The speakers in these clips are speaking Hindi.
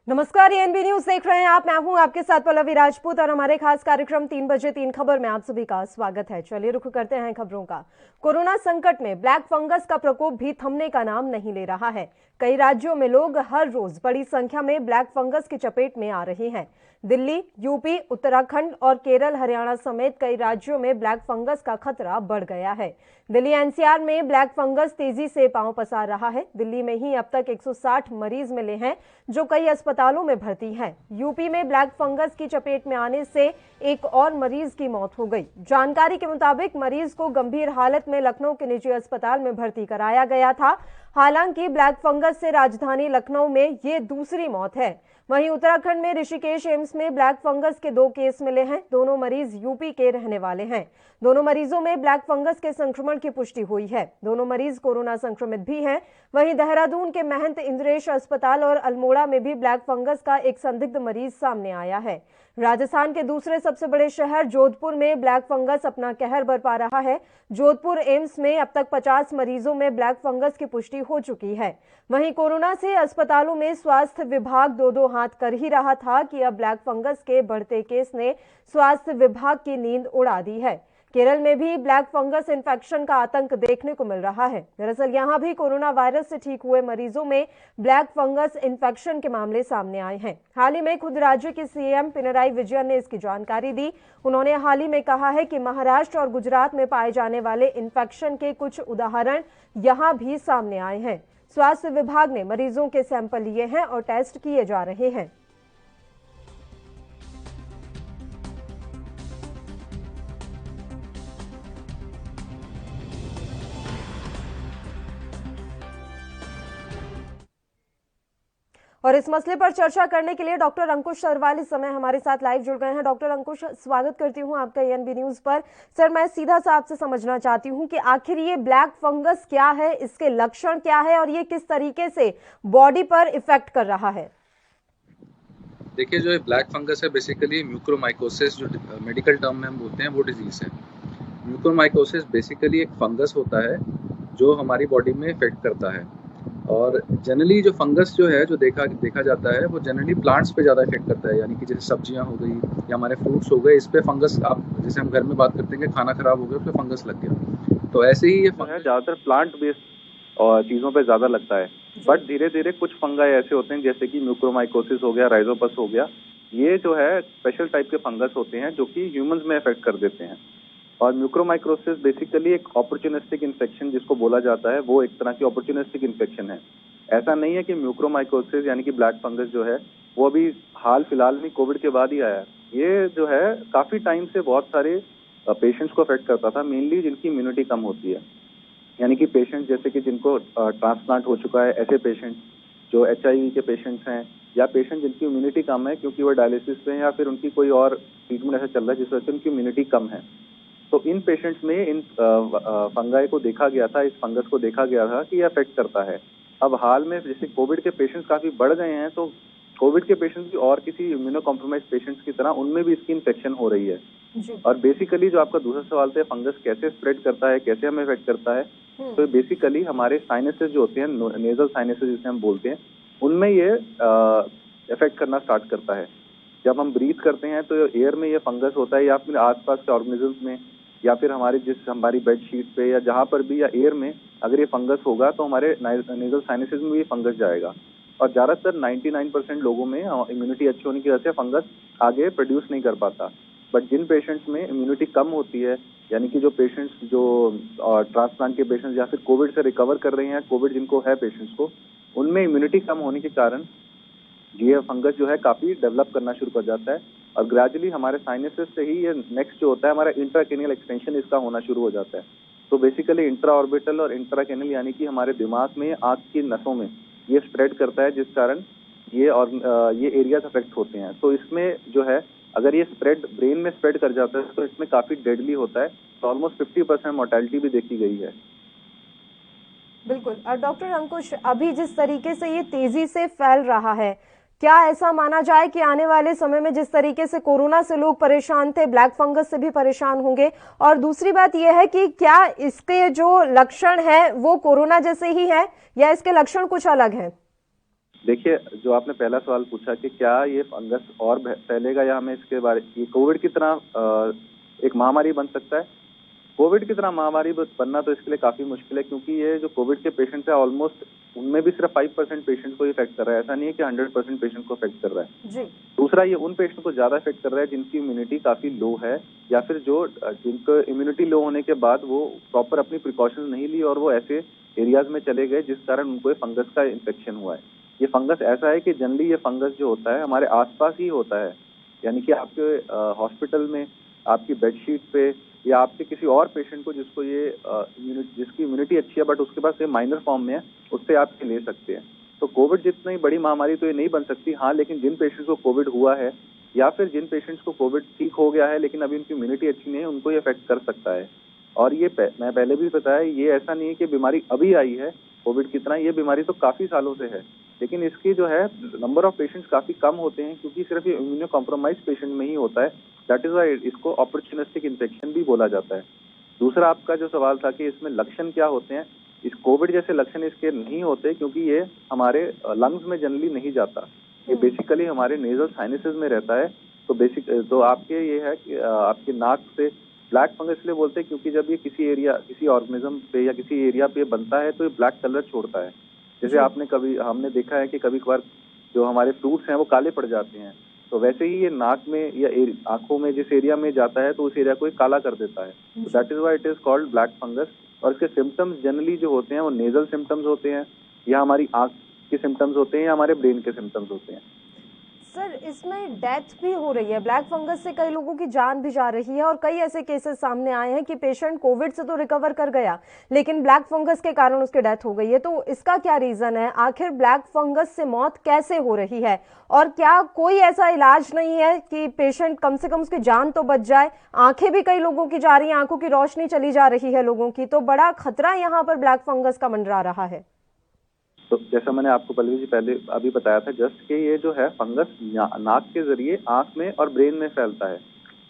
नमस्कार, ये एनबी न्यूज देख रहे हैं आप। मैं हूं आपके साथ पल्लवी राजपूत और हमारे खास कार्यक्रम 3 बजे 3 खबर में आप सभी का स्वागत है। चलिए रुख करते हैं खबरों का। कोरोना संकट में ब्लैक फंगस का प्रकोप भी थमने का नाम नहीं ले रहा है। कई राज्यों में लोग हर रोज बड़ी संख्या में ब्लैक फंगस की चपेट में आ रहे हैं। दिल्ली, यूपी, उत्तराखंड और केरल, हरियाणा समेत कई राज्यों में ब्लैक फंगस का खतरा बढ़ गया है। दिल्ली एनसीआर में ब्लैक फंगस तेजी से पांव पसार रहा है। दिल्ली में ही अब तक 160 मरीज मिले हैं जो कई अस्पतालों में भर्ती हैं। यूपी में ब्लैक फंगस की चपेट में आने से एक और मरीज की मौत हो गई। जानकारी के मुताबिक मरीज को गंभीर हालत में लखनऊ के निजी अस्पताल में भर्ती कराया गया था। हालांकि ब्लैक फंगस से राजधानी लखनऊ में ये दूसरी मौत है। वहीं उत्तराखंड में ऋषिकेश एम्स में ब्लैक फंगस के 2 केस मिले हैं। दोनों मरीज यूपी के रहने वाले हैं। दोनों मरीजों में ब्लैक फंगस के संक्रमण की पुष्टि हुई है। दोनों मरीज कोरोना संक्रमित भी हैं। वहीं देहरादून के महंत इंद्रेश अस्पताल और अल्मोड़ा में भी ब्लैक फंगस का एक संदिग्ध मरीज सामने आया है। राजस्थान के दूसरे सबसे बड़े शहर जोधपुर में ब्लैक फंगस अपना कहर बरपा रहा है। जोधपुर एम्स में अब तक 50 मरीजों में ब्लैक फंगस की पुष्टि हो चुकी है। वहीं कोरोना से अस्पतालों में स्वास्थ्य विभाग दो हाथ कर ही रहा था कि अब ब्लैक फंगस के बढ़ते केस ने स्वास्थ्य विभाग की नींद उड़ा दी है। केरल में भी ब्लैक फंगस इन्फेक्शन का आतंक देखने को मिल रहा है। दरअसल यहां भी कोरोना वायरस से ठीक हुए मरीजों में ब्लैक फंगस इन्फेक्शन के मामले सामने आए हैं। हाल ही में खुद राज्य के सीएम पिनराई विजयन ने इसकी जानकारी दी। उन्होंने हाल ही में कहा है कि महाराष्ट्र और गुजरात में पाए जाने वाले इन्फेक्शन के कुछ उदाहरण यहां भी सामने आए हैं। स्वास्थ्य विभाग ने मरीजों के सैंपल लिए हैं और टेस्ट किए जा रहे हैं। और इस मसले पर चर्चा करने के लिए डॉक्टर अंकुश सरवाल इस समय हमारे साथ लाइव जुड़ गए हैं। डॉक्टर अंकुश, स्वागत करती हूं आपका एनबी न्यूज पर। सर, मैं सीधा सा आपसे समझना चाहती हूं कि आखिर ये ब्लैक फंगस क्या है, इसके लक्षण क्या है और ये किस तरीके से बॉडी पर इफेक्ट कर रहा है? देखिए, जो ब्लैक फंगस है बेसिकली म्यूकोरमाइकोसिस, जो मेडिकल टर्म में हम बोलते हैं, वो डिजीज है। म्यूकोरमाइकोसिस बेसिकली एक फंगस होता है जो हमारी बॉडी में इफेक्ट करता है। और जनरली जो फंगस जो है, जो देखा जाता है, वो जनरली प्लांट्स पे ज़्यादा इफेक्ट करता है। यानी कि जैसे सब्जियां हो गई या हमारे फ्रूट्स हो गए, इस पे फंगस, आप जैसे हम घर में बात करते हैं कि खाना खराब हो गया, उस पे फंगस लग गया, तो ऐसे ही ये फंगस ज़्यादातर प्लांट बेस्ड और चीज़ों पे ज़्यादा लगता है। बट धीरे धीरे कुछ फंगाई ऐसे होते हैं जैसे कि म्यूकोरमाइकोसिस हो गया, राइजोपस हो गया, ये जो है स्पेशल टाइप के फंगस होते हैं जो कि ह्यूमंस में इफेक्ट कर देते हैं। और म्यूकोरमाइकोसिस बेसिकली एक अपॉर्चुनिस्टिक इन्फेक्शन जिसको बोला जाता है, वो एक तरह की अपॉर्चुनिस्टिक इन्फेक्शन है। ऐसा नहीं है कि म्यूकोरमाइकोसिस यानी कि ब्लैक फंगस जो है वो अभी हाल फिलहाल में कोविड के बाद ही आया है। ये जो है काफी टाइम से बहुत सारे पेशेंट्स को अफेक्ट करता था, मेनली जिनकी इम्यूनिटी कम होती है। यानी कि पेशेंट जैसे कि जिनको ट्रांसप्लांट हो चुका है, ऐसे पेशेंट जो HIV के पेशेंट्स हैं, या पेशेंट जिनकी इम्यूनिटी कम है क्योंकि वो डायलिसिस पे हैं या फिर उनकी कोई और ट्रीटमेंट ऐसा चल रहा है जिस वजह से उनकी इम्यूनिटी कम है, तो इन पेशेंट्स में इन फंगाई को देखा गया था, इस फंगस को देखा गया था कि ये अफेक्ट करता है। अब हाल में जैसे कोविड के पेशेंट्स काफी बढ़ गए हैं, तो कोविड के पेशेंट्स भी और किसी इम्यूनो कॉम्प्रोमाइज पेशेंट्स की तरह उनमें भी इसकी इन्फेक्शन हो रही है। और बेसिकली जो आपका दूसरा सवाल था, फंगस कैसे स्प्रेड करता है, कैसे हमें इफेक्ट करता है, तो बेसिकली हमारे साइनसेस जो होते हैं, नेजल साइनसेस जिसे हम बोलते हैं, उनमें ये इफेक्ट करना स्टार्ट करता है। जब हम ब्रीथ करते हैं तो एयर में ये फंगस होता है, या फिर आसपास के ऑर्गेनिजम्स में, या फिर हमारी बेडशीट पे या जहां पर भी, या एयर में अगर ये फंगस होगा तो हमारे नेजल साइनसेस में भी फंगस जाएगा। और ज्यादातर 99% लोगों में इम्यूनिटी अच्छी होने की वजह से फंगस आगे प्रोड्यूस नहीं कर पाता। बट जिन पेशेंट्स में इम्यूनिटी कम होती है, यानी कि जो पेशेंट्स जो ट्रांसप्लांट के पेशेंट्स या फिर कोविड से रिकवर कर रहे हैं, कोविड जिनको है पेशेंट्स को, उनमें इम्यूनिटी कम होने के कारण ये फंगस जो है काफी डेवलप करना शुरू कर जाता है। और ग्रेजुअली हमारे साइनसेस से ही ये नेक्स्ट जो होता है हमारा इंट्राकेनियल एक्सटेंशन इसका होना शुरू हो जाता है। तो बेसिकली इंट्रा ऑर्बिटल और इंट्राकेनियल यानी कि हमारे दिमाग में, आंख की नसों में ये स्प्रेड करता है, जिस कारण ये एरियाज अफेक्ट होते हैं। तो इसमें जो है अगर ये स्प्रेड ब्रेन में स्प्रेड कर जाता है तो इसमें काफी डेडली होता है। तो ऑलमोस्ट 50% मोर्टेलिटी भी देखी गई है। बिल्कुल। और डॉक्टर अंकुश, अभी जिस तरीके से ये तेजी से फैल रहा है, क्या ऐसा माना जाए कि आने वाले समय में जिस तरीके से कोरोना से लोग परेशान थे, ब्लैक फंगस से भी परेशान होंगे? और दूसरी बात यह है कि क्या इसके जो लक्षण हैं वो कोरोना जैसे ही है या इसके लक्षण कुछ अलग हैं? देखिए, जो आपने पहला सवाल पूछा कि क्या ये फंगस और फैलेगा या हमें इसके बारे, ये कोविड की तरह एक महामारी बन सकता है। कोविड की तरह महामारी बनना तो इसके लिए काफी मुश्किल है, क्योंकि ये जो कोविड के पेशेंट्स है ऑलमोस्ट उनमें भी सिर्फ 5% पेशेंट को इफेक्ट कर रहा है, ऐसा नहीं है कि 100% पेशेंट को इफेक्ट कर रहा है जी। दूसरा, ये उन पेशेंट को ज्यादा इफेक्ट कर रहा है जिनकी इम्यूनिटी काफी लो है, या फिर जो जिनको इम्यूनिटी लो होने के बाद वो प्रॉपर अपनी प्रिकॉशंस नहीं ली और वो ऐसे एरियाज में चले गए जिस कारण उनको ये फंगस का इन्फेक्शन हुआ है। ये फंगस ऐसा है कि जनरली ये फंगस जो होता है हमारे आसपास ही होता है, यानी कि आपके हॉस्पिटल में, आपकी बेडशीट पे, या आपके किसी और पेशेंट को जिसको ये जिसकी इम्यूनिटी अच्छी है बट उसके पास ये माइनर फॉर्म में है, उससे आप ये ले सकते हैं। तो कोविड जितनी बड़ी महामारी तो ये नहीं बन सकती। हाँ, लेकिन जिन पेशेंट्स को कोविड हुआ है या फिर जिन पेशेंट्स को कोविड ठीक हो गया है लेकिन अभी उनकी इम्यूनिटी अच्छी नहीं है, उनको ये अफेक्ट कर सकता है। और ये मैं पहले भी बताया, ये ऐसा नहीं है कि बीमारी अभी आई है कोविड की तरह, ये बीमारी तो काफी सालों से है, लेकिन इसकी जो है नंबर ऑफ पेशेंट्स काफी कम होते हैं क्योंकि सिर्फ ये इम्यूनो कॉम्प्रोमाइज पेशेंट में ही होता है। दैट इज व्हाई इसको अपॉर्चुनिस्टिक इन्फेक्शन भी बोला जाता है। दूसरा आपका जो सवाल था कि इसमें लक्षण क्या होते हैं, इस कोविड जैसे लक्षण इसके नहीं होते क्योंकि ये हमारे लंग्स में जनरली नहीं जाता, ये बेसिकली हमारे नेजल साइनसेस में रहता है। तो आपके ये है कि आपके नाक से ब्लैक फंगस इसलिए बोलते हैं क्योंकि जब ये किसी ऑर्गेनिज्म पे या किसी एरिया पे बनता है तो ये ब्लैक कलर छोड़ता है। जैसे हमने देखा है कि कभी कभार जो हमारे फ्रूट्स हैं वो काले पड़ जाते हैं, तो वैसे ही ये नाक में या आंखों में जिस एरिया में जाता है तो उस एरिया को काला कर देता है। तो that is why it is called black fungus. और इसके सिम्टम्स जनरली जो होते हैं वो नेजल सिम्टम्स होते हैं, या हमारी आंख के सिम्टम्स होते हैं, या हमारे ब्रेन के सिम्टम्स होते हैं। सर, इसमें डेथ भी हो रही है, ब्लैक फंगस से कई लोगों की जान भी जा रही है और कई ऐसे केसेस सामने आए हैं कि पेशेंट कोविड से तो रिकवर कर गया लेकिन ब्लैक फंगस के कारण उसकी डेथ हो गई है। तो इसका क्या रीजन है? आखिर ब्लैक फंगस से मौत कैसे हो रही है और क्या कोई ऐसा इलाज नहीं है कि पेशेंट कम से कम उसकी जान तो बच जाए? आंखें भी कई लोगों की जा रही हैं, आंखों की रोशनी चली जा रही है लोगों की, तो बड़ा खतरा यहाँ पर ब्लैक फंगस का मंडरा रहा है। तो जैसा मैंने आपको पहले अभी बताया था जस्ट कि ये जो है फंगस नाक के जरिए आंख में और ब्रेन में फैलता है,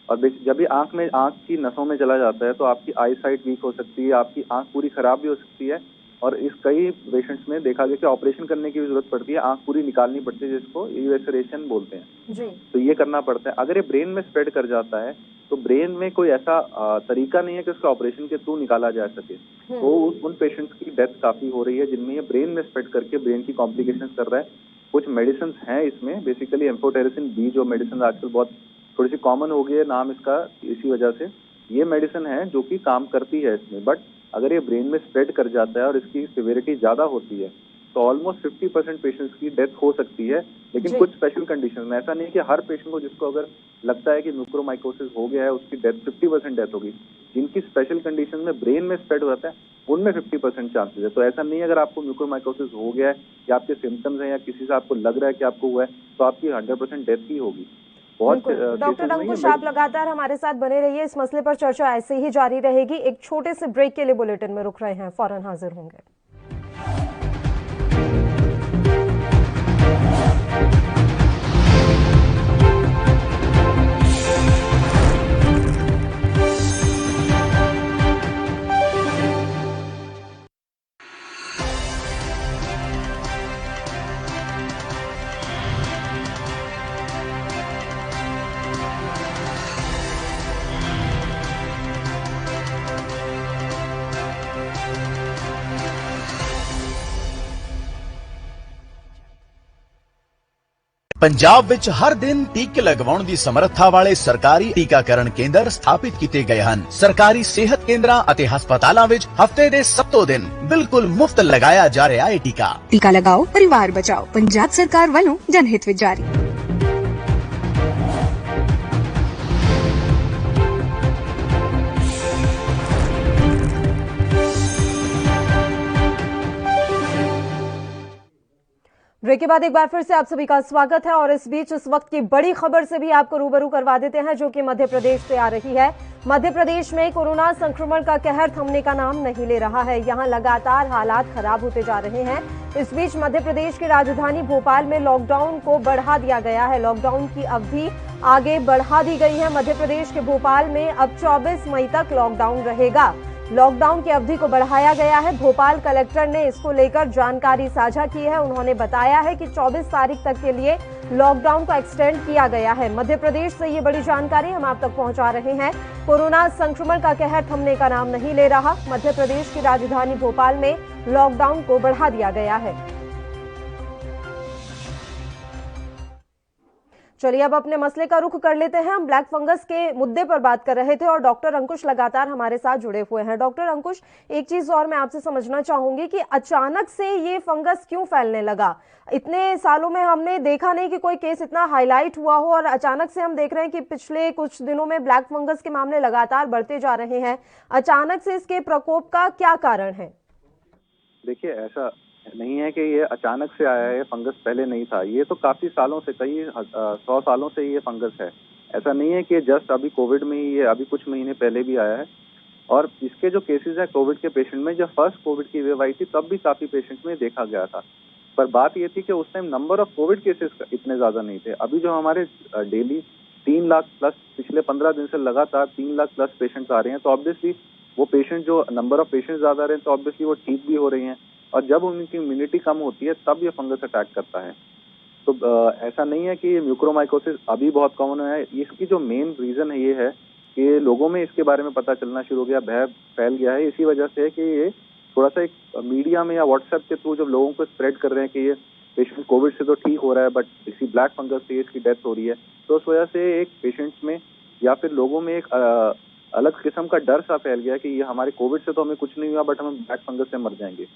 और जब ये आंख की नसों में चला जाता है तो आपकी आई साइट वीक हो सकती है, आपकी आंख पूरी खराब भी हो सकती है, और इस कई पेशेंट्स में देखा गया कि ऑपरेशन करने की भी जरूरत पड़ती है, आंख पूरी निकालनी पड़ती है जिसको इवेसरेशन बोलते हैं जी। तो ये करना पड़ता है। अगर ये ब्रेन में स्प्रेड कर जाता है तो ब्रेन में कोई ऐसा तरीका नहीं है कि उसका ऑपरेशन के थ्रू निकाला जा सके, तो उन पेशेंट्स की डेथ काफी हो रही है जिनमें ये ब्रेन में स्प्रेड करके ब्रेन की कॉम्प्लिकेशंस कर रहा है। कुछ मेडिसिन हैं इसमें, बेसिकली एम्फोटेरिसिन बी जो मेडिसिन आजकल बहुत थोड़ी सी कॉमन हो गई है नाम इसका, इसी वजह से ये मेडिसिन है जो कि काम करती है इसमें। बट अगर ये ब्रेन में स्प्रेड कर जाता है और इसकी सिवियरिटी ज्यादा होती है तो ऑलमोस्ट 50% पेशेंट्स की डेथ हो सकती है, लेकिन कुछ स्पेशल कंडीशन में। ऐसा नहीं कि हर पेशेंट को जिसको अगर लगता है कि म्यूकोरमाइकोसिस हो गया है उसकी डेथ 50% डेथ होगी। जिनकी स्पेशल कंडीशन में ब्रेन में स्प्रेड हो जाता है उनमें 50% चांसेस है। तो ऐसा नहीं है अगर आपको म्यूकोरमाइकोसिस हो गया है या आपके सिम्टम्स हैं या किसी से आपको लग रहा है कि आपको हुआ है तो आपकी 100% डेथ ही होगी। डॉक्टर अंकुश, आप लगातार हमारे साथ बने रहिए, इस मसले पर चर्चा ऐसे ही जारी रहेगी। एक छोटे से ब्रेक के लिए बुलेटिन में रुक रहे हैं, फौरन हाजिर होंगे। ਪੰਜਾਬ ਵਿੱਚ ਹਰ ਦਿਨ ਟੀਕੇ ਲਗਵਾਉਣ ਦੀ ਸਮਰੱਥਾ ਵਾਲੇ ਸਰਕਾਰੀ ਟੀਕਾਕਰਨ ਕੇਂਦਰ ਸਥਾਪਿਤ ਕੀਤੇ ਗਏ ਹਨ। ਸਰਕਾਰੀ ਸਿਹਤ ਕੇਂਦਰਾਂ ਅਤੇ ਹਸਪਤਾਲਾਂ ਵਿੱਚ ਹਫਤੇ ਦੇ 7 ਦਿਨ ਬਿਲਕੁਲ ਮੁਫਤ ਲਗਾਇਆ ਜਾ ਰਿਹਾ ਹੈ ਟੀਕਾ। ਟੀਕਾ ਲਗਾਓ, ਪਰਿਵਾਰ ਬਚਾਓ। ਪੰਜਾਬ ਸਰਕਾਰ ਵੱਲੋਂ ਜਨਹਿਤ ਵਿੱਚ ਜਾਰੀ। ब्रेक के बाद एक बार फिर से आप सभी का स्वागत है और इस बीच इस वक्त की बड़ी खबर से भी आपको रूबरू करवा देते हैं जो कि मध्य प्रदेश से आ रही है। मध्य प्रदेश में कोरोना संक्रमण का कहर थमने का नाम नहीं ले रहा है। यहां लगातार हालात खराब होते जा रहे हैं। इस बीच मध्य प्रदेश की राजधानी भोपाल में लॉकडाउन को बढ़ा दिया गया है। लॉकडाउन की अवधि आगे बढ़ा दी गई है। मध्य प्रदेश के भोपाल में अब 24 मई तक लॉकडाउन रहेगा। लॉकडाउन की अवधि को बढ़ाया गया है। भोपाल कलेक्टर ने इसको लेकर जानकारी साझा की है। उन्होंने बताया है कि 24 तारीख तक के लिए लॉकडाउन को एक्सटेंड किया गया है। मध्य प्रदेश से ये बड़ी जानकारी हम आप तक पहुंचा रहे हैं। कोरोना संक्रमण का कहर थमने का नाम नहीं ले रहा। मध्य प्रदेश की राजधानी भोपाल में लॉकडाउन को बढ़ा दिया गया है। चलिए अब अपने मसले का रुख कर लेते हैं। हम ब्लैक फंगस के मुद्दे पर बात कर रहे थे और डॉक्टर अंकुश लगातार हमारे साथ जुड़े हुए हैं। डॉक्टर अंकुश, एक चीज और मैं आपसे समझना चाहूंगी कि अचानक से ये फंगस क्यों फैलने लगा? इतने सालों में हमने देखा नहीं कि कोई केस इतना हाईलाइट हुआ हो और अचानक से हम देख रहे हैं कि पिछले कुछ दिनों में ब्लैक फंगस के मामले लगातार बढ़ते जा रहे हैं। अचानक से इसके प्रकोप का क्या कारण है? देखिए, ऐसा नहीं है कि ये अचानक से आया है, फंगस पहले नहीं था। ये तो काफी सालों से, कई 100 सालों से ये फंगस है। ऐसा नहीं है कि जस्ट अभी कोविड में ही, ये अभी कुछ महीने पहले भी आया है। और इसके जो केसेस है कोविड के पेशेंट में, जब फर्स्ट कोविड की वेव आई थी तब भी काफी पेशेंट्स में देखा गया था। पर बात ये थी कि उस time number of Covid cases इतने ज्यादा नहीं थे। अभी जो हमारे डेली 3 लाख प्लस, पिछले 15 दिन से लगातार 3 लाख प्लस पेशेंट्स आ रहे हैं, तो ऑब्वियसली वो पेशेंट, जो नंबर ऑफ पेशेंट्स ज्यादा रहे हैं, तो ऑब्वियसली वो ठीक भी हो रही हैं। और जब उनकी इम्यूनिटी कम होती है तब ये फंगस अटैक करता है। तो ऐसा नहीं है कि म्यूकोरमाइकोसिस अभी बहुत कॉमन है। इसकी जो मेन रीजन है ये है कि लोगों में इसके बारे में पता चलना शुरू हो गया, भय फैल गया है। इसी वजह से है कि ये थोड़ा सा एक मीडिया में या व्हाट्सएप के थ्रू जब लोगों को स्प्रेड कर रहे हैं कि ये पेशेंट कोविड से तो ठीक हो रहा है बट इसी ब्लैक फंगस से इसकी डेथ हो रही है, तो उस वजह से एक पेशेंट्स में या फिर लोगों में एक अलग किस्म का डर सा फैल गया कि ये हमारे कोविड से तो हमें कुछ नहीं हुआ बट हम ब्लैक फंगस से मर जाएंगे।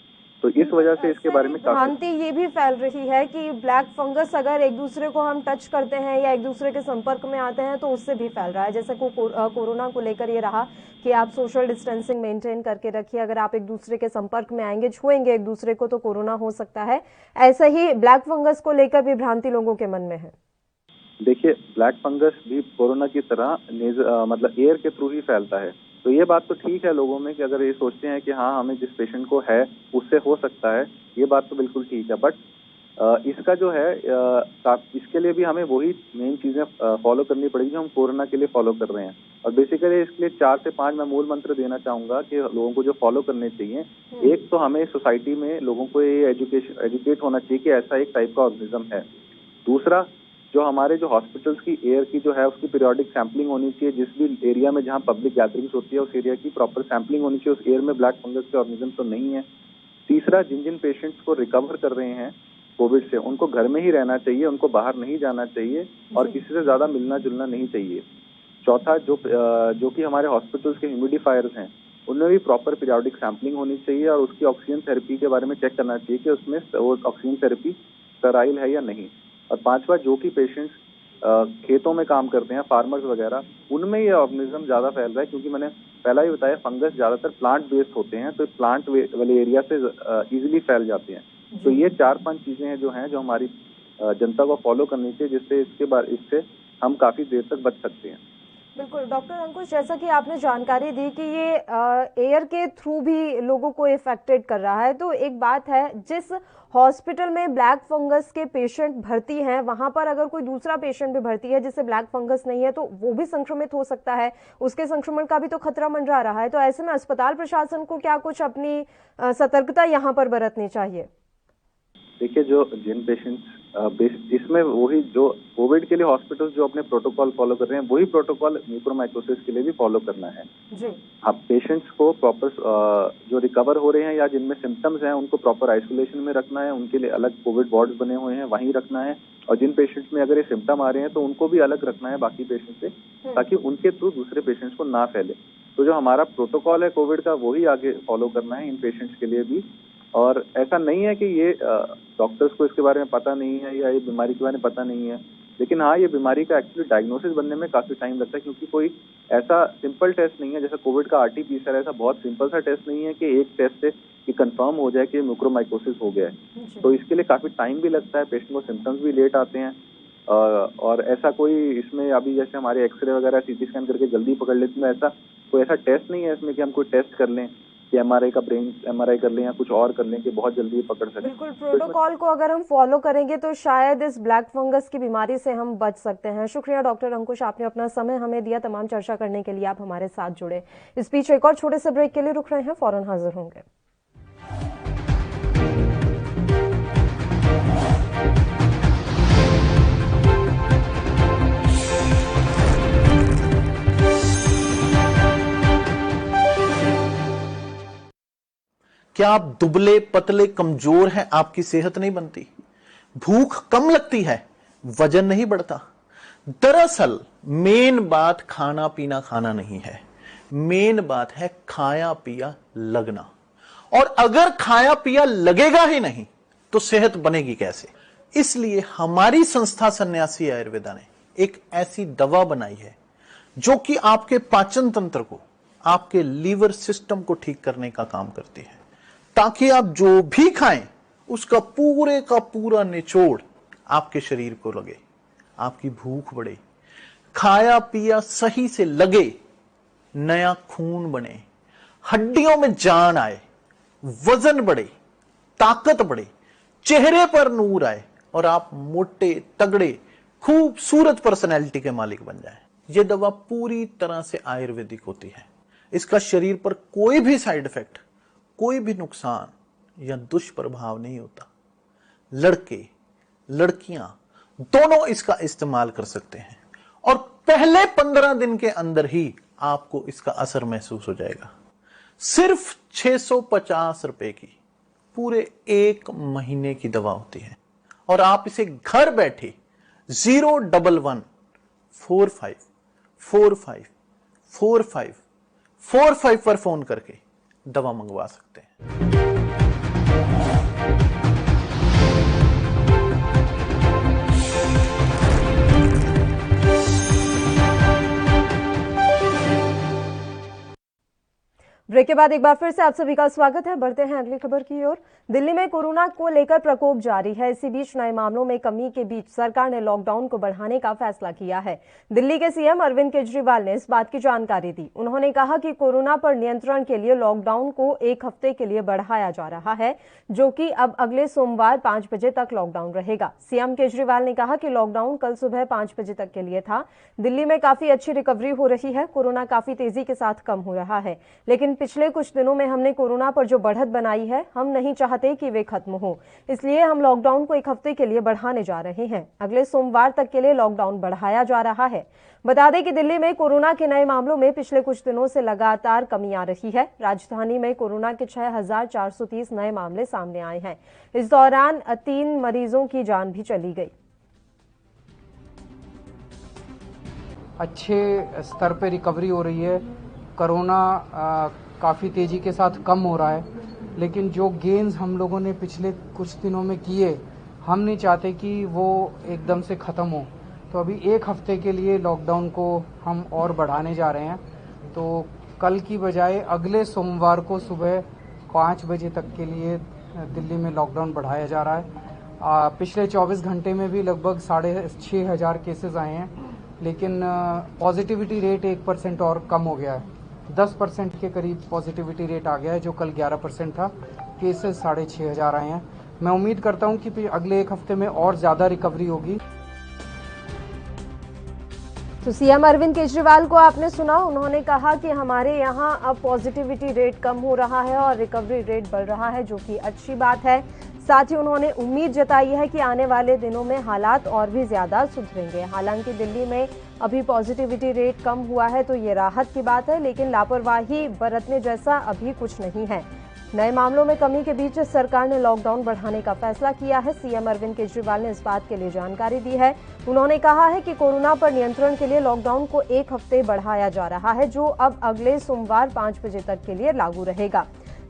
तो इस वजह से इसके बारे में भ्रांति ये भी फैल रही है कि ब्लैक फंगस अगर एक दूसरे को हम टच करते हैं या एक दूसरे के संपर्क में आते हैं तो उससे भी फैल रहा है। जैसे कोरोना को लेकर ये रहा कि आप सोशल डिस्टेंसिंग मेंटेन करके रखिए, अगर आप एक दूसरे के संपर्क में आएंगे, छुएंगे एक दूसरे को, तो कोरोना हो सकता है। ऐसे ही ब्लैक फंगस को लेकर भी भ्रांति लोगों के मन में है। देखिए, ब्लैक फंगस भी कोरोना की तरह मतलब एयर के थ्रू ही फैलता है। तो ये बात तो ठीक है लोगों में कि अगर ये सोचते हैं कि हाँ हमें जिस पेशेंट को है उससे हो सकता है, ये बात तो बिल्कुल ठीक है। बट इसका जो है इसके लिए भी हमें वही मेन चीजें फॉलो करनी पड़ेगी जो हम कोरोना के लिए फॉलो कर रहे हैं। और बेसिकली इसके लिए 4 से 5 मैं मूल मंत्र देना चाहूंगा कि लोगों को जो फॉलो करने चाहिए। एक तो हमें सोसाइटी में लोगों को ये एजुकेट होना चाहिए कि ऐसा एक टाइप का ऑर्गेनिज्म है। दूसरा, जो हमारे जो हॉस्पिटल्स की एयर की जो है उसकी पीरियोडिक सैंपलिंग होनी चाहिए। जिस भी एरिया में जहां पब्लिक गैदरिंग्स होती है उस एरिया की प्रॉपर सैंपलिंग होनी चाहिए, उस एयर में ब्लैक फंगस के ऑर्गेनिज्म तो नहीं है। तीसरा, जिन जिन पेशेंट्स को रिकवर कर रहे हैं कोविड से, उनको घर में ही रहना चाहिए, उनको बाहर नहीं जाना चाहिए और किसी से ज्यादा मिलना जुलना नहीं चाहिए। चौथा, जो कि हमारे हॉस्पिटल्स के ह्यूमिडिफायर्स हैं उनमें भी प्रॉपर पीरियोडिक सैंपलिंग होनी चाहिए और उसकी ऑक्सीजन थेरेपी के बारे में चेक करना चाहिए कि उसमें वो ऑक्सीजन थेरेपी स्टेराइल है या नहीं। और पांचवा, जो कि पेशेंट्स खेतों में काम करते हैं, फार्मर्स वगैरह, उनमें ये ऑर्गेनिज्म ज्यादा फैल रहा है क्योंकि मैंने पहला ही बताया फंगस ज्यादातर प्लांट बेस्ड होते हैं, तो प्लांट वाले एरिया से इजीली फैल जाते हैं। तो ये 4-5 चीजें हैं जो हमारी जनता को फॉलो करनी चाहिए, जिससे इससे हम काफी देर तक बच सकते हैं। बिल्कुल डॉक्टर अंकुश, जैसा कि आपने जानकारी दी कि ये एयर के थ्रू भी लोगों को इफेक्टेड कर रहा है, तो एक बात है, जिस हॉस्पिटल में ब्लैक फंगस के पेशेंट भर्ती हैं वहां पर अगर कोई दूसरा पेशेंट भी भर्ती है जिससे ब्लैक फंगस नहीं है तो वो भी संक्रमित हो सकता है, उसके संक्रमण का भी तो खतरा मंडरा रहा है। तो ऐसे में अस्पताल प्रशासन को क्या कुछ अपनी सतर्कता यहाँ पर बरतनी चाहिए? देखिए, जिन पेशेंट्स इसमें वही जो कोविड के लिए हॉस्पिटल्स जो अपने प्रोटोकॉल फॉलो कर रहे हैं वही प्रोटोकॉल म्यूकोरमाइकोसिस के लिए भी फॉलो करना है जी। अब पेशेंट्स को प्रॉपर जो रिकवर हो रहे हैं या जिनमें सिम्टम्स हैं उनको प्रॉपर आइसोलेशन में रखना है, उनके लिए अलग कोविड वार्ड्स बने हुए हैं वहीं रखना है। और जिन पेशेंट्स में अगर ये सिम्टम आ रहे हैं तो उनको भी अलग रखना है बाकी पेशेंट से, ताकि उनके थ्रू दूसरे पेशेंट्स को ना फैले। तो जो हमारा प्रोटोकॉल है कोविड का वही आगे फॉलो करना है इन पेशेंट्स के लिए भी। और ऐसा नहीं है कि ये डॉक्टर्स को इसके बारे में पता नहीं है या ये बीमारी के बारे में पता नहीं है, लेकिन हाँ ये बीमारी का एक्चुअली डायग्नोसिस बनने में काफी टाइम लगता है, क्योंकि कोई ऐसा सिंपल टेस्ट नहीं है जैसे कोविड का RT-PCR, ऐसा बहुत सिंपल सा टेस्ट नहीं है कि एक टेस्ट से कि कंफर्म हो जाए कि म्यूकोरमाइकोसिस हो गया है। तो इसके लिए काफी टाइम भी लगता है, पेशेंट को सिम्टम्स भी लेट आते हैं। और ऐसा कोई इसमें अभी जैसे हमारे एक्सरे वगैरह CT स्कैन करके जल्दी पकड़ लेते हैं, ऐसा कोई ऐसा टेस्ट नहीं है इसमें कि हम कोई टेस्ट कर लें कि एमआरआई का ब्रेन एमआरआई कर लें या कुछ और कर लें कि बहुत जल्दी पकड़ सकें। बिल्कुल, प्रोटोकॉल को अगर हम फॉलो करेंगे तो शायद इस ब्लैक फंगस की बीमारी से हम बच सकते हैं। शुक्रिया डॉक्टर अंकुश, आपने अपना समय हमें दिया, तमाम चर्चा करने के लिए आप हमारे साथ जुड़े। इस बीच एक और छोटे से ब्रेक के लिए रुक रहे हैं, फौरन हाजिर होंगे। क्या आप दुबले पतले कमजोर हैं, आपकी सेहत नहीं बनती? भूख कम लगती है, वजन नहीं बढ़ता? दरअसल मेन बात खाना पीना खाना नहीं है, मेन बात है खाया पिया लगना। और अगर खाया पिया लगेगा ही नहीं तो सेहत बनेगी कैसे? इसलिए हमारी संस्था सन्यासी आयुर्वेदा ने एक ऐसी दवा बनाई है जो कि आपके पाचन तंत्र को, आपके लीवर सिस्टम को ठीक करने का काम करती है, ताकि आप जो भी खाएं उसका पूरे का पूरा निचोड़ आपके शरीर को लगे, आपकी भूख बढ़े, खाया पिया सही से लगे, नया खून बने, हड्डियों में जान आए, वजन बढ़े, ताकत बढ़े, चेहरे पर नूर आए और आप मोटे तगड़े खूबसूरत पर्सनैलिटी के मालिक बन जाएं। यह दवा पूरी तरह से आयुर्वेदिक होती है। इसका शरीर पर कोई भी साइड इफेक्ट, कोई भी नुकसान या दुष्प्रभाव नहीं होता। लड़के लड़कियां दोनों इसका इस्तेमाल कर सकते हैं और पहले 15 दिन के अंदर ही आपको इसका असर महसूस हो जाएगा। सिर्फ 650 रुपए की पूरे 1 महीने की दवा होती है और आप इसे घर बैठे 01145454545 पर फोन करके दवा मंगवा सकते हैं। ब्रेक के बाद एक बार फिर से आप सभी का स्वागत है। बढ़ते हैं अगली खबर की ओर। दिल्ली में कोरोना को लेकर प्रकोप जारी है। इसी बीच नए मामलों में कमी के बीच सरकार ने लॉकडाउन को बढ़ाने का फैसला किया है। दिल्ली के सीएम अरविंद केजरीवाल ने इस बात की जानकारी दी। उन्होंने कहा कि कोरोना पर नियंत्रण के लिए लॉकडाउन को 1 हफ्ते के लिए बढ़ाया जा रहा है, जो कि अब अगले सोमवार 5 बजे तक लॉकडाउन रहेगा। सीएम केजरीवाल ने कहा कि लॉकडाउन कल सुबह 5 बजे तक के लिए था। दिल्ली में काफी अच्छी रिकवरी हो रही है। कोरोना काफी तेजी के साथ कम हो रहा है, लेकिन पिछले कुछ दिनों में हमने कोरोना पर जो बढ़त बनाई है, हम नहीं चाहते कि वे खत्म हो। इसलिए हम लॉकडाउन को 1 हफ्ते के लिए बढ़ाने जा रहे हैं। अगले सोमवार तक के लिए लॉकडाउन बढ़ाया जा रहा है। बता दें कि दिल्ली में कोरोना के नए मामलों में पिछले कुछ दिनों से लगातार कमी आ रही है। राजधानी में कोरोना के 6430 नए मामले सामने आए हैं। इस दौरान 3 मरीजों की जान भी चली गई। अच्छे स्तर पे रिकवरी हो रही है। कोरोना काफ़ी तेज़ी के साथ कम हो रहा है, लेकिन जो गेन्स हम लोगों ने पिछले कुछ दिनों में किए, हम नहीं चाहते कि वो एकदम से ख़त्म हो। तो अभी 1 हफ्ते के लिए लॉकडाउन को हम और बढ़ाने जा रहे हैं। तो कल की बजाय अगले सोमवार को सुबह 5 बजे तक के लिए दिल्ली में लॉकडाउन बढ़ाया जा रहा है। पिछले 24 घंटे में भी लगभग 6500 केसेस आए हैं, लेकिन पॉजिटिविटी रेट 1% और कम हो गया है। 10% के करीब पॉजिटिविटी रेट आ गया है, जो कल 11% था। केसेस 6500 आए हैं। मैं उम्मीद करता हूं कि अगले 1 हफ्ते में और ज़्यादा रिकवरी होगी। तो सीएम अरविंद केजरीवाल को आपने सुना। उन्होंने कहा कि हमारे यहाँ अब पॉजिटिविटी रेट कम हो रहा है और रिकवरी रेट बढ़ रहा है, जो कि अच्छी बात है। साथ ही उन्होंने उम्मीद जताई है कि आने वाले दिनों में हालात और भी ज्यादा सुधरेंगे। हालांकि दिल्ली में अभी पॉजिटिविटी रेट कम हुआ है तो ये राहत की बात है, लेकिन लापरवाही बरतने जैसा अभी कुछ नहीं है। नए मामलों में कमी के बीच सरकार ने लॉकडाउन बढ़ाने का फैसला किया है। सीएम अरविंद केजरीवाल ने इस बात के लिए जानकारी दी है। उन्होंने कहा है कि कोरोना पर नियंत्रण के लिए लॉकडाउन को 1 हफ्ते बढ़ाया जा रहा है, जो अब अगले सोमवार 5 बजे तक के लिए लागू रहेगा।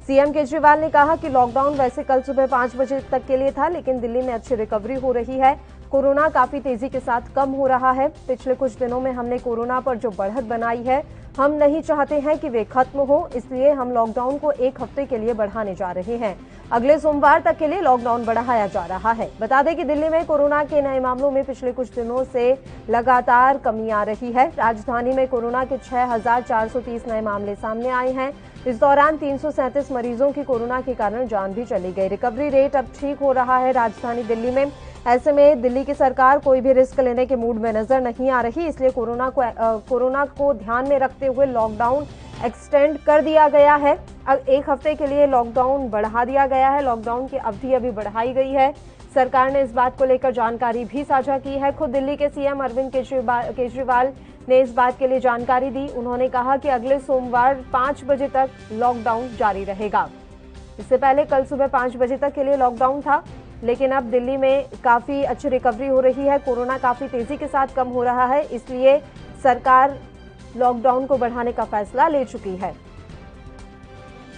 सीएम केजरीवाल ने कहा कि लॉकडाउन वैसे कल सुबह 5 बजे तक के लिए था, लेकिन दिल्ली में अच्छी रिकवरी हो रही है। कोरोना काफी तेजी के साथ कम हो रहा है। पिछले कुछ दिनों में हमने कोरोना पर जो बढ़त बनाई है, हम नहीं चाहते हैं कि वे खत्म हो, इसलिए हम लॉकडाउन को 1 हफ्ते के लिए बढ़ाने जा रहे हैं। अगले सोमवार तक के लिए लॉकडाउन बढ़ाया जा रहा है। बता दें कि दिल्ली में कोरोना के नए मामलों में पिछले कुछ दिनों से लगातार कमी आ रही है। राजधानी में कोरोना के 6,430 नए मामले सामने आए हैं। इस दौरान 337 मरीजों की कोरोना के कारण जान भी चली गई। रिकवरी रेट अब ठीक हो रहा है राजधानी दिल्ली में। ऐसे में दिल्ली की सरकार कोई भी रिस्क लेने के मूड में नजर नहीं आ रही, इसलिए कोरोना को ध्यान में रखते हुए लॉकडाउन एक्सटेंड कर दिया गया है। अब 1 हफ्ते के लिए लॉकडाउन बढ़ा दिया गया है। लॉकडाउन की अवधि अभी बढ़ाई गई है। सरकार ने इस बात को लेकर जानकारी भी साझा की है। खुद दिल्ली के सीएम अरविंद केजरीवाल ने इस बात के लिए जानकारी दी। उन्होंने कहा कि अगले सोमवार 5 बजे तक लॉकडाउन जारी रहेगा। इससे पहले कल सुबह 5 बजे तक के लिए लॉकडाउन था, लेकिन अब दिल्ली में काफी अच्छी रिकवरी हो रही है। कोरोना काफी तेजी के साथ कम हो रहा है, इसलिए सरकार लॉकडाउन को बढ़ाने का फैसला ले चुकी है।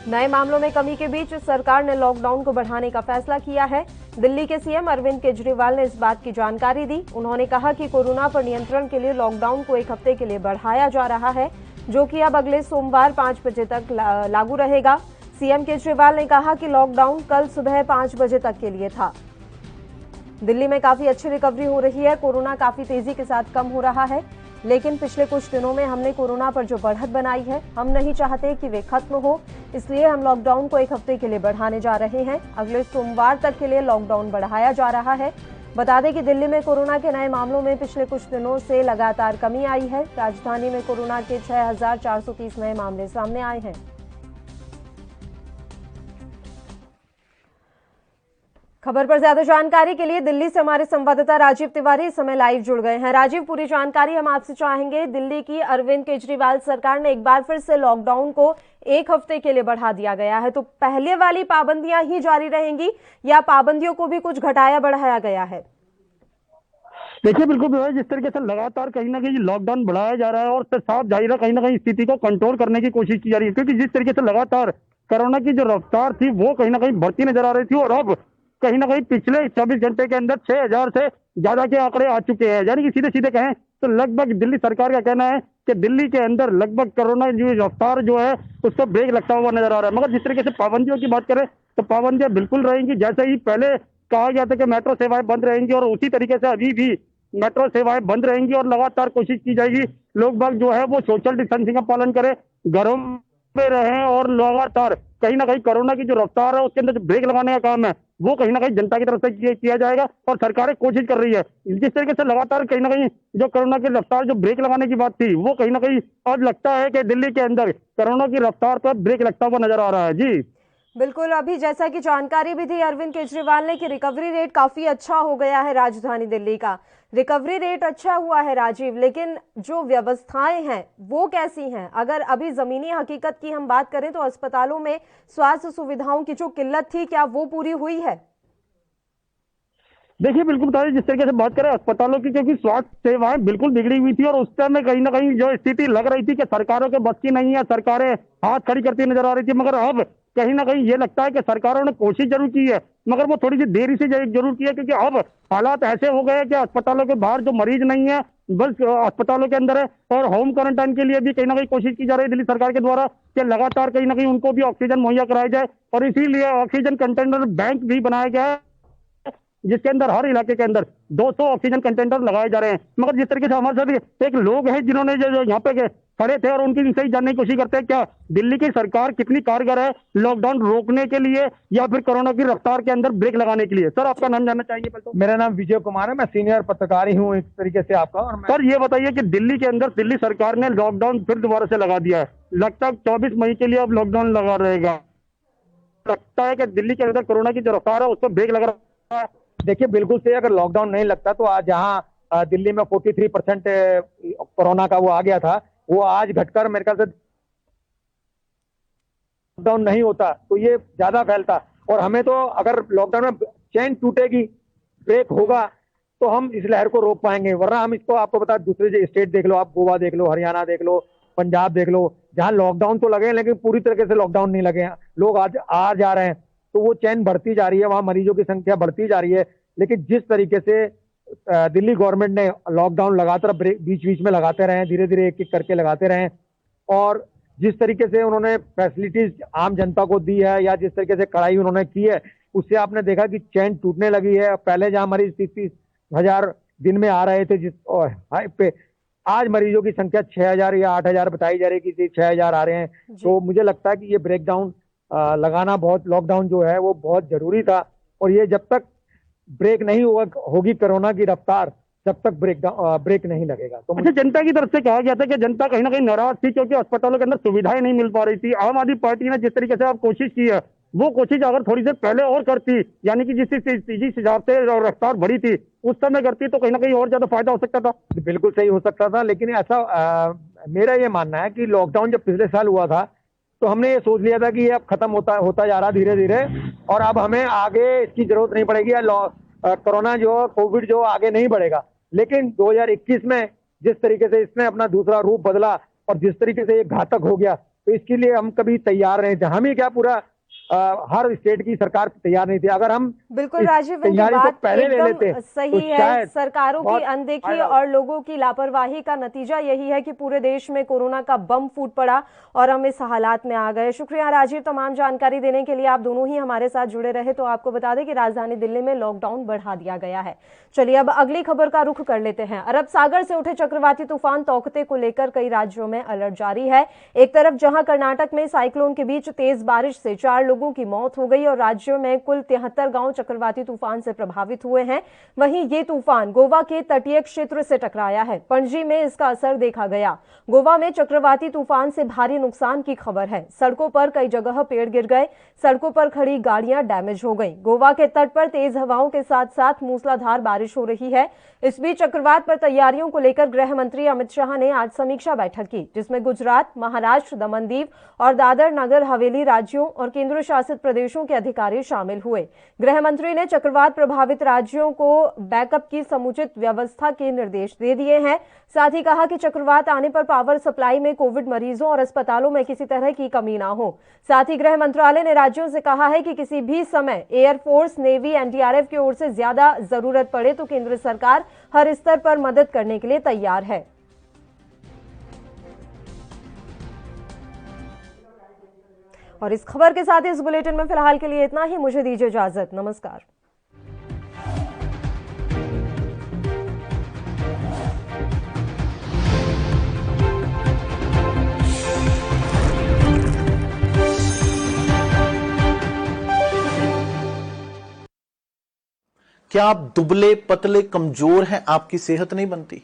नए मामलों में कमी के बीच सरकार ने लॉकडाउन को बढ़ाने का फैसला किया है। दिल्ली के सीएम अरविंद केजरीवाल ने इस बात की जानकारी दी। उन्होंने कहा कि कोरोना पर नियंत्रण के लिए लॉकडाउन को 1 हफ्ते के लिए बढ़ाया जा रहा है, जो कि अब अगले सोमवार 5 बजे तक लागू रहेगा। सीएम केजरीवाल ने कहा कि लॉकडाउन कल सुबह 5 बजे तक के लिए था। दिल्ली में काफी अच्छी रिकवरी हो रही है। कोरोना काफी तेजी के साथ कम हो रहा है, लेकिन पिछले कुछ दिनों में हमने कोरोना पर जो बढ़त बनाई है, हम नहीं चाहते कि वे खत्म हो, इसलिए हम लॉकडाउन को 1 हफ्ते के लिए बढ़ाने जा रहे हैं। अगले सोमवार तक के लिए लॉकडाउन बढ़ाया जा रहा है। बता दें कि दिल्ली में कोरोना के नए मामलों में पिछले कुछ दिनों से लगातार कमी आई है। राजधानी में कोरोना के 6,430 नए मामले सामने आए हैं। खबर पर ज्यादा जानकारी के लिए दिल्ली से हमारे संवाददाता राजीव तिवारी इस समय लाइव जुड़ गए हैं। राजीव, पूरी जानकारी हम आपसे चाहेंगे। दिल्ली की अरविंद केजरीवाल सरकार ने एक बार फिर से लॉकडाउन को 1 हफ्ते के लिए बढ़ा दिया गया है, तो पहले वाली पाबंदियां ही जारी रहेंगी या पाबंदियों को भी कुछ घटाया बढ़ाया गया है? देखिए, बिल्कुल जिस तरीके से लगातार कहीं ना कहीं लॉकडाउन बढ़ाया जा रहा है और उससे साफ जाहिर है कहीं ना कहीं स्थिति को कंट्रोल करने की कोशिश की जा रही है, क्योंकि जिस तरीके से लगातार कोरोना की जो रफ्तार थी वो कहीं ना कहीं बढ़ती नजर आ रही थी और अब कहीं ना कहीं पिछले 24 घंटे के अंदर 6,000 से ज्यादा के आंकड़े आ चुके हैं। यानी कि सीधे सीधे कहें तो लगभग दिल्ली सरकार का कहना है कि दिल्ली के अंदर लगभग कोरोना की रफ्तार जो है उसको ब्रेक लगता हुआ नजर आ रहा है। मगर जिस तरीके से पाबंदियों की बात करें तो पाबंदियां बिल्कुल रहेंगी, जैसे ही पहले कहा गया था कि मेट्रो सेवाएं बंद रहेंगी और उसी तरीके से अभी भी मेट्रो सेवाएं बंद रहेंगी और लगातार कोशिश की जाएगी लोग बाग जो है वो सोशल डिस्टेंसिंग का पालन करें, घरों में रहें और लगातार कहीं ना कहीं कोरोना की जो रफ्तार है उसके अंदर जो ब्रेक लगाने का काम है वो कहीं ना कहीं जनता की तरफ से किया जाएगा और सरकारें कोशिश कर रही है। जिस तरीके से लगातार कहीं ना कहीं जो कोरोना की रफ्तार जो ब्रेक लगाने की बात थी वो कहीं ना कहीं अब लगता है कि दिल्ली के अंदर कोरोना की रफ्तार पर ब्रेक लगता हुआ नजर आ रहा है। जी बिल्कुल, अभी जैसा कि जानकारी भी दी अरविंद केजरीवाल ने कि रिकवरी रेट काफी अच्छा हो गया है राजधानी दिल्ली का। रिकवरी रेट अच्छा हुआ है राजीव, लेकिन जो व्यवस्थाएं हैं वो कैसी हैं? अगर अभी जमीनी हकीकत की हम बात करें तो अस्पतालों में स्वास्थ्य सुविधाओं की जो किल्लत थी, क्या वो पूरी हुई है? देखिए, बिल्कुल बताइए, जिस तरीके से बात करें अस्पतालों की, क्योंकि स्वास्थ्य सेवाएं बिल्कुल बिगड़ी हुई थी और उस समय कहीं ना कहीं जो स्थिति लग रही थी कि सरकारों के बस की नहीं है, सरकारें हाथ खड़ी करती नजर आ रही थी। मगर अब कहीं ना कहीं ये लगता है कि सरकारों ने कोशिश जरूर की है, मगर वो थोड़ी सी देरी से जरूर की है, क्योंकि अब हालात ऐसे हो गए कि अस्पतालों के बाहर जो मरीज नहीं है बस अस्पतालों के अंदर है और होम क्वारंटाइन के लिए भी कहीं ना कहीं कोशिश की जा रही है दिल्ली सरकार के द्वारा कि लगातार कहीं ना कहीं उनको भी ऑक्सीजन मुहैया कराया जाए और इसीलिए ऑक्सीजन कंटेनर बैंक भी बनाया गया है, जिसके अंदर हर इलाके के अंदर 200 ऑक्सीजन कंटेनर लगाए जा रहे हैं। मगर जिस तरीके से हमारे साथ एक लोग हैं जिन्होंने जो यहाँ पे खड़े थे और उनकी सही जानने की कोशिश करते हैं क्या दिल्ली की सरकार कितनी कारगर है लॉकडाउन रोकने के लिए या फिर कोरोना की रफ्तार के अंदर ब्रेक लगाने के लिए। सर, आपका नाम जानना चाहिए पहले तो। मेरा नाम विजय कुमार है, मैं सीनियर पत्रकार ही हूँ एक तरीके से आपका। और सर, ये बताइए कि दिल्ली के अंदर दिल्ली सरकार ने लॉकडाउन फिर दोबारा से लगा दिया है, लगभग 24 मई के लिए अब लॉकडाउन लगा रहेगा। लगता है कि दिल्ली के अंदर कोरोना की जो रफ्तार है उस पर ब्रेक लगा रहा है। देखिए, बिल्कुल से अगर लॉकडाउन नहीं लगता तो आज जहाँ दिल्ली में 43% कोरोना का वो आ गया था, वो आज घटकर मेरे ख्याल से लॉकडाउन नहीं होता तो ये ज्यादा फैलता। और हमें तो अगर लॉकडाउन में चेन टूटेगी, ब्रेक होगा तो हम इस लहर को रोक पाएंगे, वरना हम इसको आपको बता दूसरे स्टेट देख लो, आप गोवा देख लो, हरियाणा देख लो, पंजाब देख लो, जहाँ लॉकडाउन तो लगे हैं लेकिन पूरी तरीके से लॉकडाउन नहीं लगे हैं, लोग आज आ जा रहे हैं तो वो चेन बढ़ती जा रही है, वहां मरीजों की संख्या बढ़ती जा रही है। लेकिन जिस तरीके से दिल्ली गवर्नमेंट ने लॉकडाउन लगातार बीच बीच में लगाते रहे, धीरे धीरे एक एक करके लगाते रहे और जिस तरीके से उन्होंने फैसिलिटीज आम जनता को दी है या जिस तरीके से कड़ाई उन्होंने की है, उससे आपने देखा कि चैन टूटने लगी है। पहले जहां मरीज 30,000 दिन में आ रहे थे जिस पे, आज मरीजों की संख्या 6,000 या 8,000 बताई जा रही है कि 6,000 आ रहे हैं। तो मुझे लगता है कि ये ब्रेकडाउन लगाना बहुत, लॉकडाउन जो है वो बहुत जरूरी था, और ये जब तक ब्रेक नहीं होगी कोरोना की रफ्तार, जब तक ब्रेक नहीं लगेगा। तो अच्छा, जनता की तरफ से कहा गया था कि जनता कहीं ना कहीं नाराज थी क्योंकि अस्पतालों के अंदर सुविधाएं नहीं मिल पा रही थी। आम आदमी पार्टी ने जिस तरीके से आप कोशिश की है, वो कोशिश अगर थोड़ी देर पहले और करती, यानी कि जिस हिसाब से रफ्तार बढ़ी थी उस समय करती, तो कहीं ना कहीं और ज्यादा फायदा हो सकता था। बिल्कुल सही हो सकता था, लेकिन ऐसा मेरा ये मानना है कि लॉकडाउन जब पिछले साल हुआ था तो हमने ये सोच लिया था कि ये अब खत्म होता जा रहा धीरे धीरे, और अब हमें आगे इसकी जरूरत नहीं पड़ेगी, या कोरोना जो कोविड जो आगे नहीं बढ़ेगा। लेकिन 2021 में जिस तरीके से इसने अपना दूसरा रूप बदला और जिस तरीके से ये घातक हो गया, तो इसके लिए हम कभी तैयार नहीं थे। हम ही क्या, पूरा हर स्टेट की सरकार तैयार नहीं थी। अगर हम बिल्कुल राजीव, तैयारी को पहले ले लेते सही तो है। सरकारों की अनदेखी और लोगों की लापरवाही का नतीजा यही है कि पूरे देश में कोरोना का बम फूट पड़ा और हम इस हालात में आ गए। शुक्रिया राजीव, तमाम जानकारी देने के लिए। आप दोनों ही हमारे साथ जुड़े रहे। तो आपको बता दें कि राजधानी दिल्ली में लॉकडाउन बढ़ा दिया गया है। चलिए अब अगली खबर का रुख कर लेते हैं। अरब सागर से उठे चक्रवाती तूफान तौकते को लेकर कई राज्यों में अलर्ट जारी है। एक तरफ जहां कर्नाटक में साइक्लोन के बीच तेज बारिश से 4 लोगों की मौत हो गई और राज्यों में कुल 73 गांव चक्रवाती तूफान से प्रभावित हुए हैं, वहीं ये तूफान गोवा के तटीय क्षेत्र से टकराया है। पणजी में इसका असर देखा गया। गोवा में चक्रवाती तूफान से भारी नुकसान की खबर है। सड़कों पर कई जगह पेड़ गिर गए, सड़कों पर खड़ी गाड़ियां डैमेज हो गई। गोवा के तट पर तेज हवाओं के साथ साथ मूसलाधार बारिश हो रही है। इस बीच चक्रवात पर तैयारियों को लेकर गृह मंत्री अमित शाह ने आज समीक्षा बैठक की, जिसमें गुजरात, महाराष्ट्र, दमन दीव और दादर नगर हवेली राज्यों और केंद्र शासित प्रदेशों के अधिकारी शामिल हुए। गृह मंत्री ने चक्रवात प्रभावित राज्यों को बैकअप की समुचित व्यवस्था के निर्देश दे दिए हैं। साथ ही कहा कि चक्रवात आने पर पावर सप्लाई में कोविड मरीजों और अस्पतालों में किसी तरह की कमी ना हो। साथ ही गृह मंत्रालय ने राज्यों से कहा है कि किसी भी समय एयरफोर्स, नेवी, एनडीआरएफ की ओर से ज्यादा जरूरत पड़े तो केंद्र सरकार हर स्तर पर मदद करने के लिए तैयार है। और इस खबर के साथ इस बुलेटिन में फिलहाल के लिए इतना ही। मुझे दीजिए इजाजत। नमस्कार। क्या आप दुबले पतले कमजोर हैं, आपकी सेहत नहीं बनती?